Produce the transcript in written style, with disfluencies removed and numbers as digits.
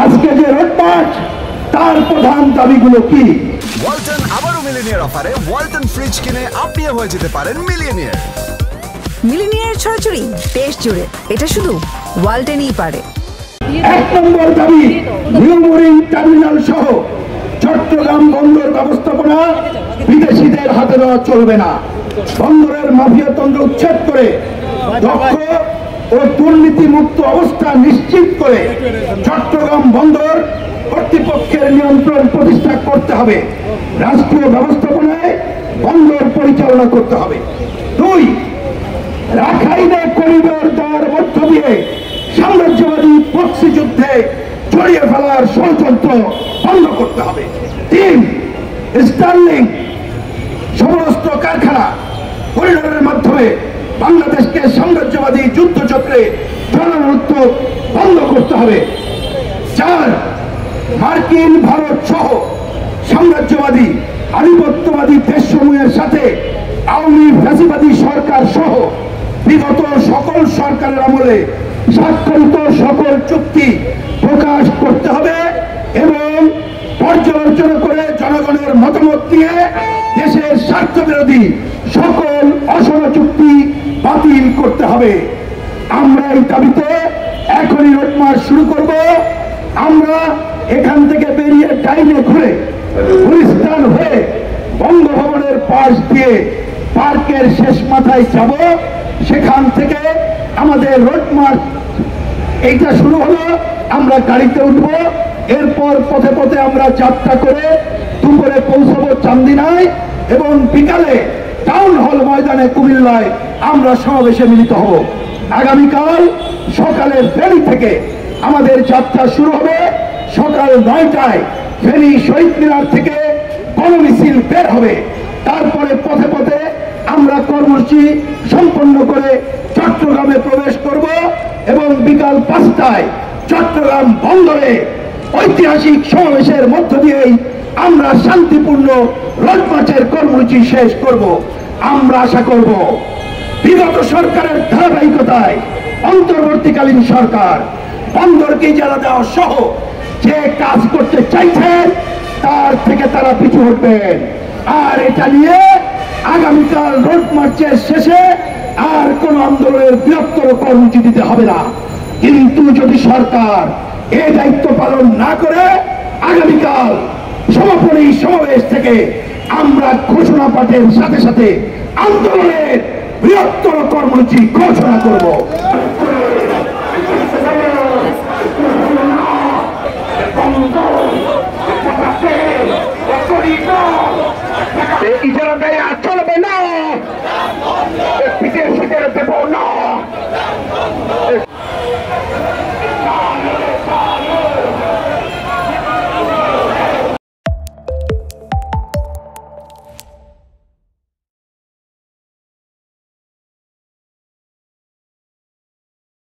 আজকে যে road March তার প্রধান দাবিগুলো কি? ওয়ালটন আবারও মিলিনিয়ার অফারে ওয়ালটন ফ্রিজ কিনে আপনিও হয়ে যেতে পারেন মিলিয়নিয়ার। মিলিনিয়ার ছড়াছড়ি দেশ জুড়ে, এটা শুধু ওয়ালটনই পারে। 1 নম্বর দাবি, নিউ বোরিং টার্মিনাল সহ চট্টগ্রাম বন্দর ব্যবস্থাপনা বিদেশিদের হাতে দেওয়া চলবে না। বন্দরের মাফিয়াতন্ত্র উচ্ছেদ করে দক্ষ ও দুর্নীতিমুক্ত অবস্থা নিশ্চিত করে চট্টগ্রাম বন্দর কর্তৃপক্ষের নিয়ন্ত্রণ প্রতিষ্ঠা করতে হবে। রাষ্ট্রীয় ব্যবস্থাপনায় বন্দর পরিচালনা করতে হবে। 2, রাখাইনে করিডোর দেওয়ার মধ্য দিয়ে সাম্রাজ্যবাদী প্রক্সি যুদ্ধে জড়িয়ে ফেলার ষড়যন্ত্র বন্ধ করতে হবে। 3, স্টার্লিং সমরাস্ত্র কারখানা করিডোরের মাধ্যমে বাংলাদেশকে সাম্রাজ্যবাদী যুদ্ধচক্রে জড়ানোর বন্ধ করতে হবে। 4, মার্কিন ভারত সহ সাম্রাজ্যবাদী আধিপত্যবাদী দেশসমূহের সাথে আওয়ামী ফ্যাসিবাদী সরকার সহ বিগত সকল সরকারের আমলে স্বাক্ষরিত সকল চুক্তি প্রকাশ করতে হবে এবং পর্যালোচনা করে জনগণের মতামত নিয়ে দেশের স্বার্থ বিরোধী সকল অসম চুক্তি বাতিল করতে হবে। আমরা এই দাবিতে এখনই রোড মার্চ শুরু করব। আমরা এখান থেকে বেরিয়ে ডাইনে ঘুরে গুলিস্তান হয়ে বঙ্গভবনের পাশ দিয়ে পার্কের শেষ মাথায় যাব। সেখান থেকে আমাদের রোড মার্চ এইটা শুরু হলো। আমরা গাড়িতে উঠবো, এরপর পথে পথে আমরা যাত্রা করে দুপুরে পৌঁছাবো চান্দিনায় এবং বিকালে টাউন হল ময়দানে কুমিল্লায় আমরা সমাবেশে মিলিত হব। আগামীকাল সকালে ফেনী থেকে আমাদের যাত্রা শুরু হবে। সকাল 9টায় ফেনী শহীদ মিনার থেকে গণমিছিল বের হবে। তারপরে পথে পথে আমরা কর্মসূচি সম্পন্ন করে চট্টগ্রামে প্রবেশ করব এবং বিকাল 5টায় চট্টগ্রাম বন্দরে ঐতিহাসিক সমাবেশের মধ্য দিয়েই আমরা শান্তিপূর্ণ রোড মার্চের কর্মসূচি শেষ করব। আমরা আশা করব বিগত সরকারের ধারাবাহিকতায় অন্তর্বর্তীকালীন সরকার বন্দরকে ইজারা দেওয়া সহ যে কাজ করতে চাইছেন তার থেকে তারা পিছু হটবেন। আর এটা নিয়ে আগামীকাল রোড মার্চের শেষে আর কোন আন্দোলনের বৃহত্তর কর্মসূচি দিতে হবে না। কিন্তু যদি সরকার এই দায়িত্ব পালন না করে আগামীকাল সমাপনী সমাবেশ থেকে আমরা ঘোষণা পাঠের সাথে সাথে আন্দোলনের বৃহত্তর কর্মসূচি ঘোষণা করব। বন্ধ